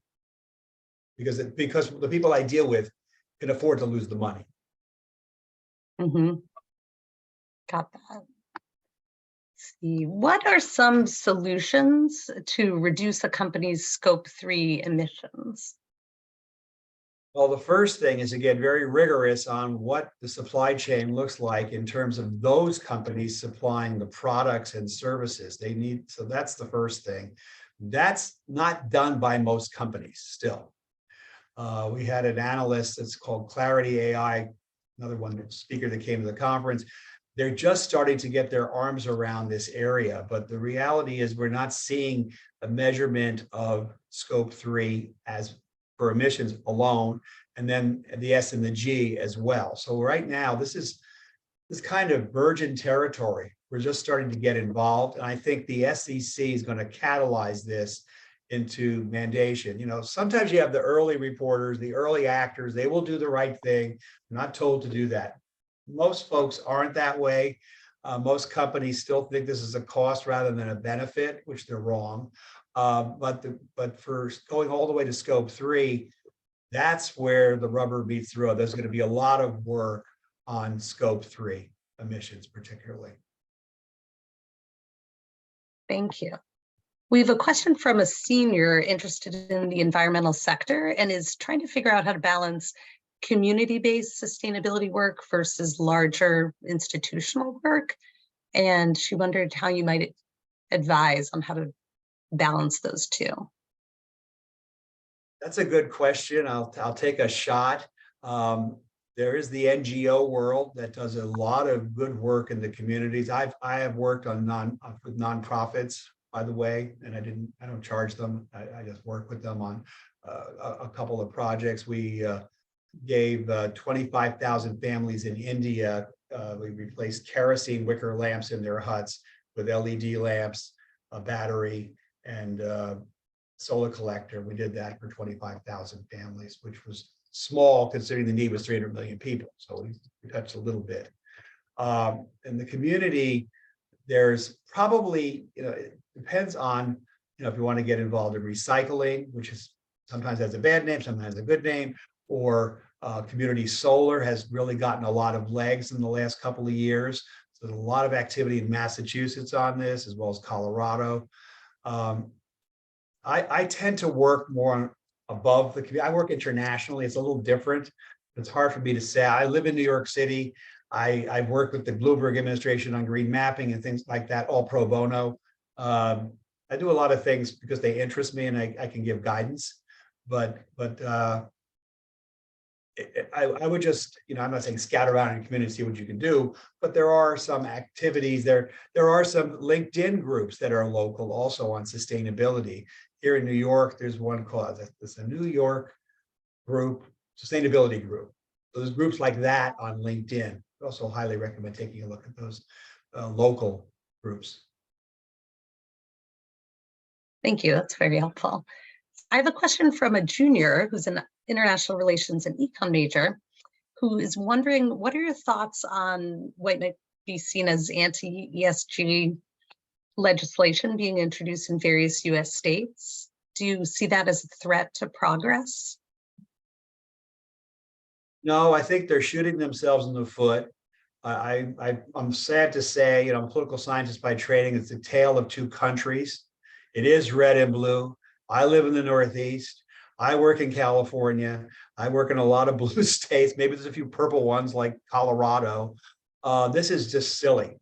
Because the people I deal with can afford to lose the money. Mm-hmm. Got that. Let's see, what are some solutions to reduce a company's scope 3 emissions? Well, the first thing is to get very rigorous on what the supply chain looks like in terms of those companies supplying the products and services they need. So that's the first thing. That's not done by most companies still. We had an analyst that's called Clarity AI, another one speaker that came to the conference. They're just starting to get their arms around this area, but the reality is we're not seeing a measurement of scope 3 as for emissions alone, and then the S and the G as well. So right now, this is kind of virgin territory. We're just starting to get involved, and I think the SEC is going to catalyze this into mandation. You know, sometimes you have the early reporters, the early actors, they will do the right thing. I'm not told to do that. Most folks aren't that way. Most companies still think this is a cost rather than a benefit, which they're wrong. But for going all the way to scope 3, that's where the rubber meets the road. There's going to be a lot of work on scope 3 emissions, particularly. Thank you. We have a question from a senior interested in the environmental sector and is trying to figure out how to balance community-based sustainability work versus larger institutional work. And she wondered how you might advise on how to balance those two. That's a good question. I'll take a shot. There is the NGO world that does a lot of good work in the communities. I have worked on with nonprofits, by the way, and I don't charge them. I just work with them on a couple of projects. We gave 25,000 families in India. We replaced kerosene wicker lamps in their huts with LED lamps, a battery, and solar collector. We did that for 25,000 families, which was small considering the need was 300 million people. So we touched a little bit. In the community, there's probably, it depends on, if you want to get involved in recycling, which is sometimes has a bad name, sometimes a good name, or community solar has really gotten a lot of legs in the last couple of years. So there's a lot of activity in Massachusetts on this, as well as Colorado. I tend to work more above the community. I work internationally. It's a little different. It's hard for me to say. I live in New York City. I've worked with the Bloomberg administration on green mapping and things like that, all pro bono. I do a lot of things because they interest me and I can give guidance. But I would just, I'm not saying scatter around in the community, see what you can do, but there are some activities there. There are some LinkedIn groups that are local also on sustainability. Here in New York, there's one called, there's a New York group, sustainability group. So there's groups like that on LinkedIn. I also highly recommend taking a look at those local groups. Thank you, that's very helpful. I have a question from a junior who's an international relations and econ major who is wondering, what are your thoughts on what might be seen as anti-ESG legislation being introduced in various US states? Do you see that as a threat to progress? No, I think they're shooting themselves in the foot. I'm sad to say, I'm a political scientist by training. It's a tale of two countries. It is red and blue. I live in the Northeast. I work in California. I work in a lot of blue states. Maybe there's a few purple ones like Colorado. This is just silly.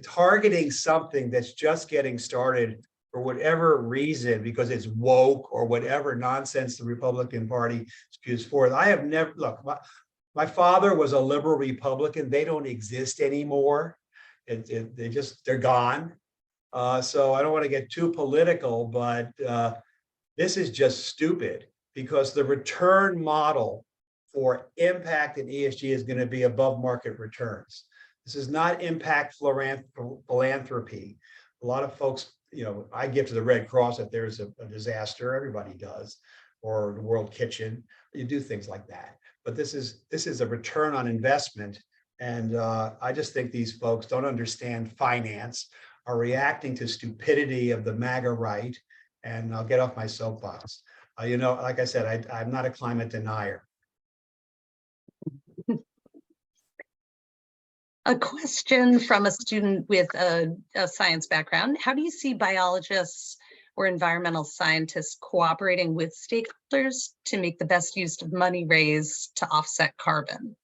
Targeting something that's just getting started for whatever reason, because it's woke or whatever nonsense the Republican Party spews forth. I have never, look, my father was a liberal Republican. They don't exist anymore. They're gone. So I don't want to get too political, but this is just stupid because the return model for impact and ESG is going to be above market returns. This is not impact philanthropy. A lot of folks, I give to the Red Cross if there's a disaster, everybody does, or the World Kitchen. You do things like that. But this is a return on investment. And I just think these folks don't understand finance, are reacting to stupidity of the MAGA right. And I'll get off my soapbox. Like I said, I'm not a climate denier. A question from a student with a science background. How do you see biologists or environmental scientists cooperating with stakeholders to make the best use of money raised to offset carbon?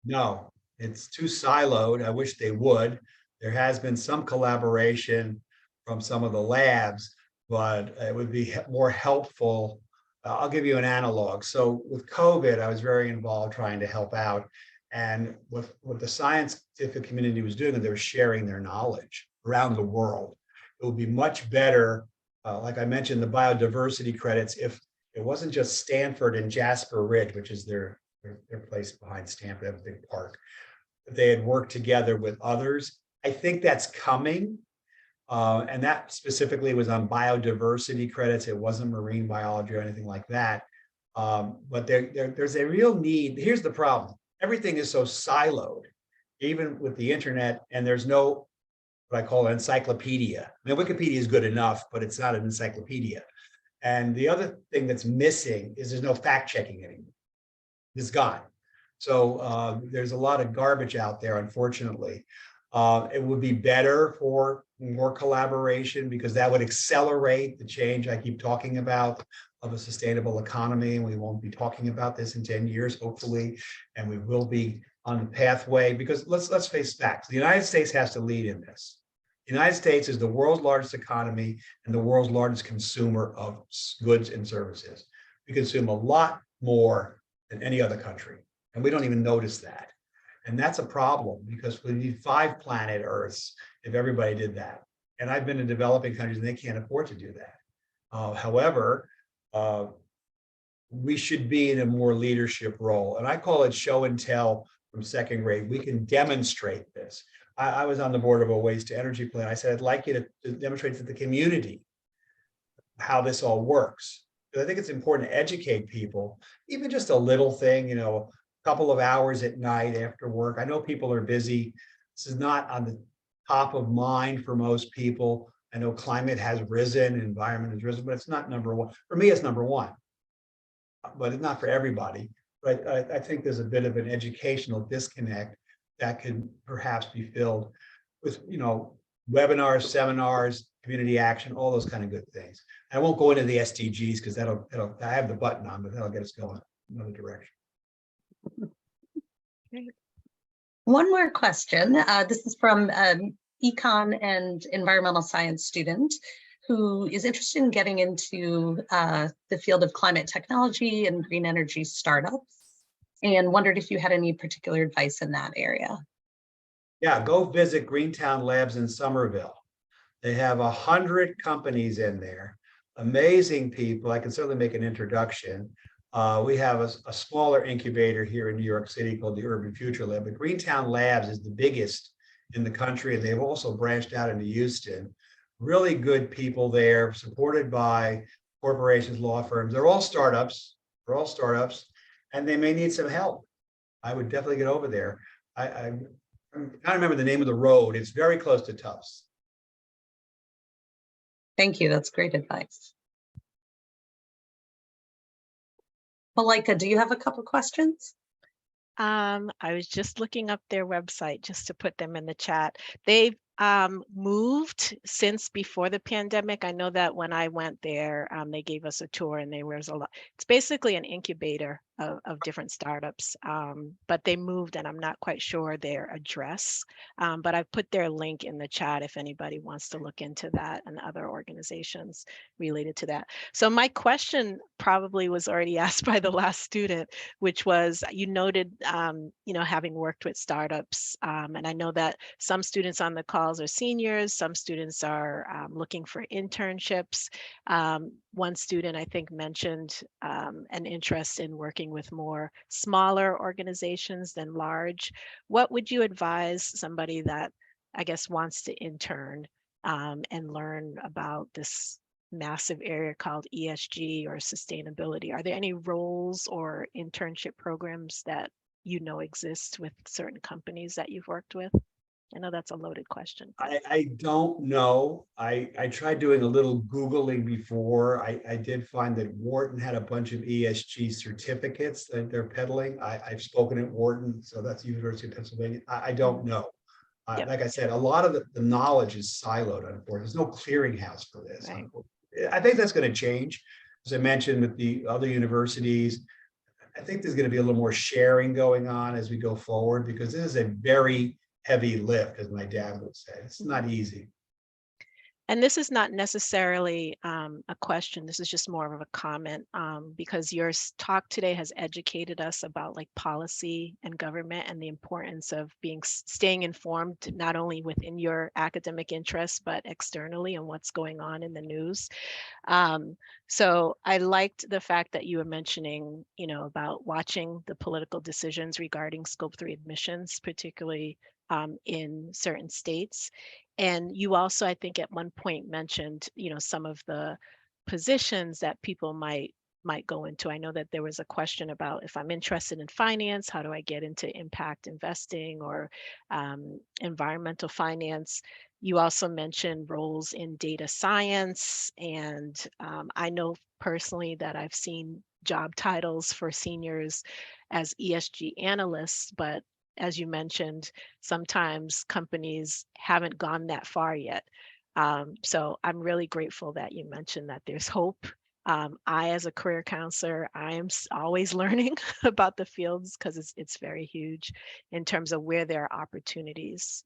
No, it's too siloed. I wish they would. There has been some collaboration from some of the labs, but it would be more helpful. I'll give you an analog. So with COVID, I was very involved trying to help out. And what the scientific community was doing, they were sharing their knowledge around the world. It would be much better, like I mentioned, the biodiversity credits, if it wasn't just Stanford and Jasper Ridge, which is their place behind Stanford, they have a big park. They had worked together with others. I think that's coming. And that specifically was on biodiversity credits. It wasn't marine biology or anything like that. But there's a real need. Here's the problem. Everything is so siloed, even with the internet, and there's no, what I call an encyclopedia. I mean, Wikipedia is good enough, but it's not an encyclopedia. And the other thing that's missing is there's no fact checking anymore. It's gone. So there's a lot of garbage out there, unfortunately. It would be better for more collaboration because that would accelerate the change I keep talking about of a sustainable economy. And we won't be talking about this in 10 years, hopefully, and we will be on the pathway because let's face facts. The United States has to lead in this. The United States is the world's largest economy and the world's largest consumer of goods and services. We consume a lot more than any other country, and we don't even notice that. And that's a problem because we need 5 planet Earths if everybody did that. And I've been in developing countries and they can't afford to do that. However, we should be in a more leadership role. And I call it show and tell from second grade. We can demonstrate this. I was on the board of a waste to energy plan. I said, I'd like you to demonstrate to the community how this all works. Because I think it's important to educate people, even just a little thing, a couple of hours at night after work. I know people are busy. This is not on the top of mind for most people. I know climate has risen, environment has risen, but it's not number one. For me, it's number one, but it's not for everybody. But I think there's a bit of an educational disconnect that could perhaps be filled with, webinars, seminars, community action, all those kind of good things. I won't go into the SDGs because I have the button on, but that'll get us going in another direction. One more question. This is from an econ and environmental science student who is interested in getting into the field of climate technology and green energy startups and wondered if you had any particular advice in that area. Yeah, go visit Greentown Labs in Somerville. They have 100 companies in there, amazing people. I can certainly make an introduction. We have a smaller incubator here in New York City called the Urban Future Lab, but Greentown Labs is the biggest in the country, and they've also branched out into Houston. Really good people there, supported by corporations, law firms. They're all startups. And they may need some help. I would definitely get over there. I can't remember the name of the road. It's very close to Tufts. Thank you. That's great advice. Malika, do you have a couple questions? I was just looking up their website just to put them in the chat. They've moved since before the pandemic. I know that when I went there, they gave us a tour and there was a lot. It's basically an incubator of different startups, but they moved and I'm not quite sure their address, but I put their link in the chat if anybody wants to look into that and other organizations related to that. So my question probably was already asked by the last student, which was, you noted, having worked with startups, and I know that some students on the call millennials or seniors. Some students are looking for internships. One student, I think, mentioned an interest in working with more smaller organizations than large. What would you advise somebody that, I guess, wants to intern and learn about this massive area called ESG or sustainability? Are there any roles or internship programs that you know exist with certain companies that you've worked with? I know that's a loaded question. I don't know. I tried doing a little Googling before. I did find that Wharton had a bunch of ESG certificates that they're peddling. I've spoken at Wharton, so that's the University of Pennsylvania. I don't know. Yep. Like I said, a lot of the knowledge is siloed, unfortunately. There's no clearinghouse for this. Right. I think that's going to change. As I mentioned with the other universities, I think there's going to be a little more sharing going on as we go forward, because this is a very heavy lift, as my dad would say. It's not easy. And this is not necessarily a question. This is just more of a comment because your talk today has educated us about like policy and government and the importance of staying informed, not only within your academic interests, but externally and what's going on in the news. So I liked the fact that you were mentioning, you know, about watching the political decisions regarding Scope 3 emissions, particularly in certain states. And you also, I think, at one point mentioned, you know, some of the positions that people might go into. I know that there was a question about, if I'm interested in finance, how do I get into impact investing or environmental finance? You also mentioned roles in data science. And I know personally that I've seen job titles for seniors as ESG analysts, but as you mentioned, sometimes companies haven't gone that far yet. So I'm really grateful that you mentioned that there's hope. I, as a career counselor, I am always learning about the fields because it's very huge in terms of where there are opportunities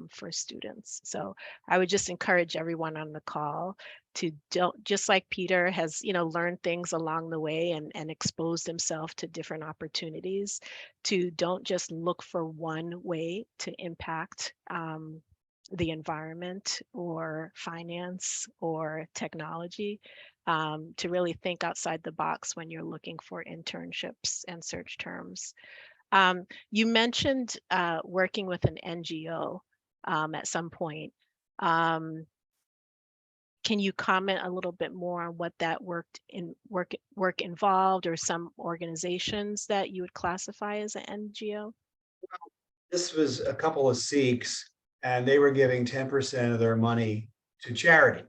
for students. So I would just encourage everyone on the call to just like Peter has, you know, learned things along the way and exposed himself to different opportunities, to don't just look for one way to impact the environment or finance or technology, to really think outside the box when you're looking for internships and search terms. You mentioned working with an NGO at some point. Can you comment a little bit more on what that work involved, or some organizations that you would classify as an NGO? This was a couple of Sikhs, and they were giving 10% of their money to charity.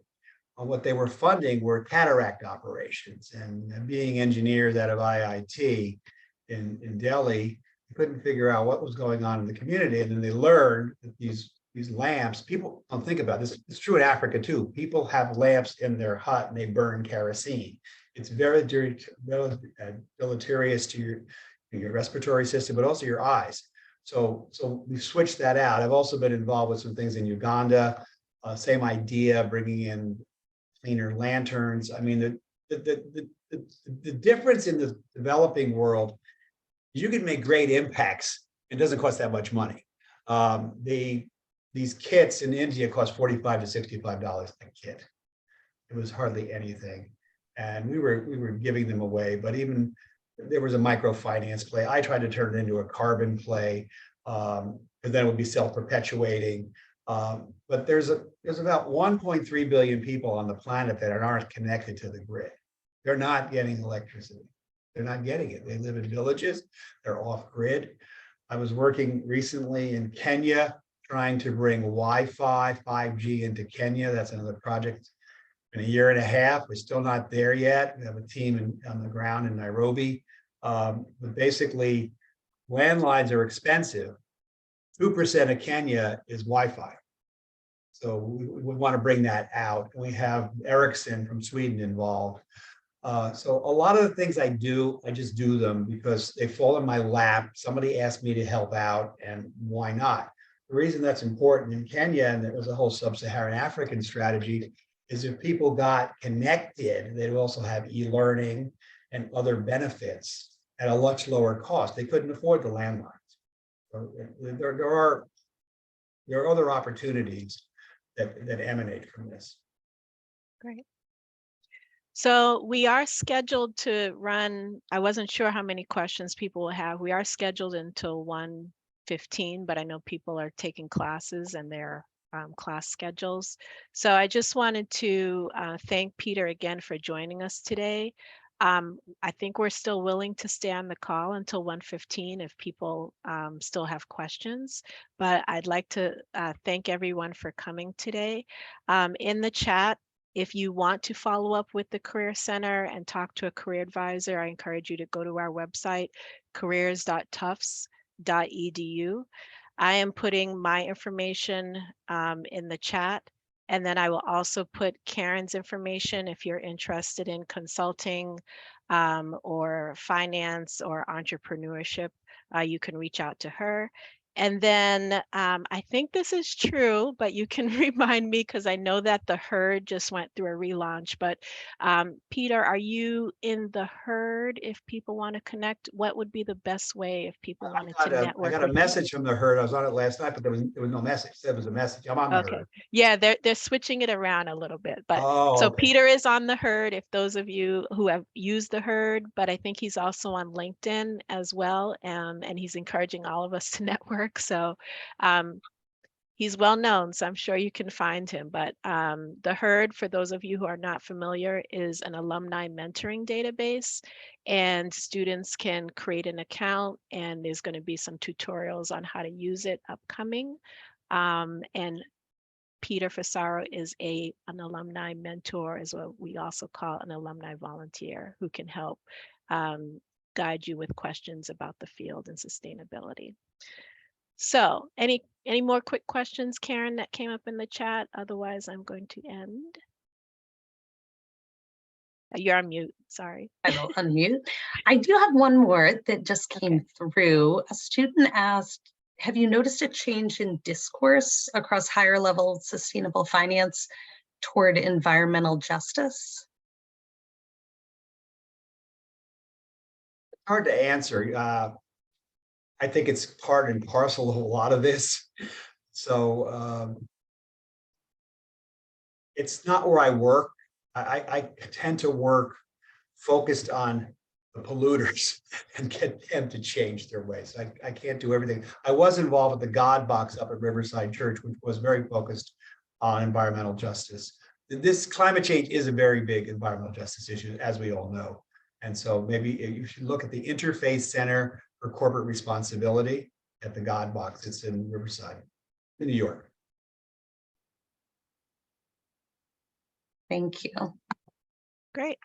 What they were funding were cataract operations. And being engineers out of IIT in Delhi, they couldn't figure out what was going on in the community. And then they learned that these lamps, people don't think about this. It's true in Africa too. People have lamps in their hut and they burn kerosene. It's very deleterious to your respiratory system, but also your eyes. So we switched that out. I've also been involved with some things in Uganda. Same idea, bringing in cleaner lanterns. I mean, the difference in the developing world, you can make great impacts. It doesn't cost that much money. These kits in India cost $45 to $65 a kit. It was hardly anything, and we were giving them away. But even there was a microfinance play. I tried to turn it into a carbon play, because then it would be self-perpetuating. But there's about 1.3 billion people on the planet that aren't connected to the grid. They're not getting electricity. They're not getting it. They live in villages. They're off grid. I was working recently in Kenya, trying to bring Wi-Fi 5G into Kenya. That's another project. In a year and a half, we're still not there yet. We have a team on the ground in Nairobi. But basically, landlines are expensive. 2% of Kenya is Wi-Fi. So we want to bring that out. We have Ericsson from Sweden involved. So a lot of the things I do, I just do them because they fall in my lap. Somebody asked me to help out, and why not? The reason that's important in Kenya, and there was a whole sub-Saharan African strategy, is if people got connected, they'd also have e-learning and other benefits at a much lower cost. They couldn't afford the landlines. So there are other opportunities. that emanate from this. Great. So we are scheduled to run, I wasn't sure how many questions people will have. We are scheduled until 1:15, but I know people are taking classes and their class schedules. So I just wanted to thank Peter again for joining us today. I think we're still willing to stay on the call until 1:15 if people still have questions, but I'd like to thank everyone for coming today. In the chat, if you want to follow up with the Career Center and talk to a career advisor, I encourage you to go to our website, careers.tufts.edu. I am putting my information in the chat, and then I will also put Karen's information if you're interested in consulting or finance or entrepreneurship. You can reach out to her. And then I think this is true, but you can remind me because I know that the herd just went through a relaunch. But Peter, are you in the herd if people want to connect? What would be the best way if people wanted to network? I got a message from the herd. I was on it last night, but there was no message. There was a message. I'm on the herd. Yeah, they're switching it around a little bit. But so okay. Peter is on the herd if those of you who have used the herd, but I think he's also on LinkedIn as well. And he's encouraging all of us to network. So he's well known, so I'm sure you can find him. But the herd, for those of you who are not familiar, is an alumni mentoring database, and students can create an account, and there's going to be some tutorials on how to use it upcoming. And Peter Fusaro is an alumni mentor, is what we also call an alumni volunteer, who can help guide you with questions about the field and sustainability. So any more quick questions, Karen, that came up in the chat? Otherwise, I'm going to end. You're on mute, sorry. I will unmute. I do have one more that just came through. A student asked, have you noticed a change in discourse across higher level sustainable finance toward environmental justice? Hard to answer. I think it's part and parcel of a lot of this. So it's not where I work. I tend to work focused on the polluters and get them to change their ways. I can't do everything. I was involved with the God Box up at Riverside Church, which was very focused on environmental justice. This climate change is a very big environmental justice issue, as we all know. And so maybe you should look at the Interfaith Center for Corporate Responsibility at the God Box. It's in Riverside, in New York. Thank you. Great.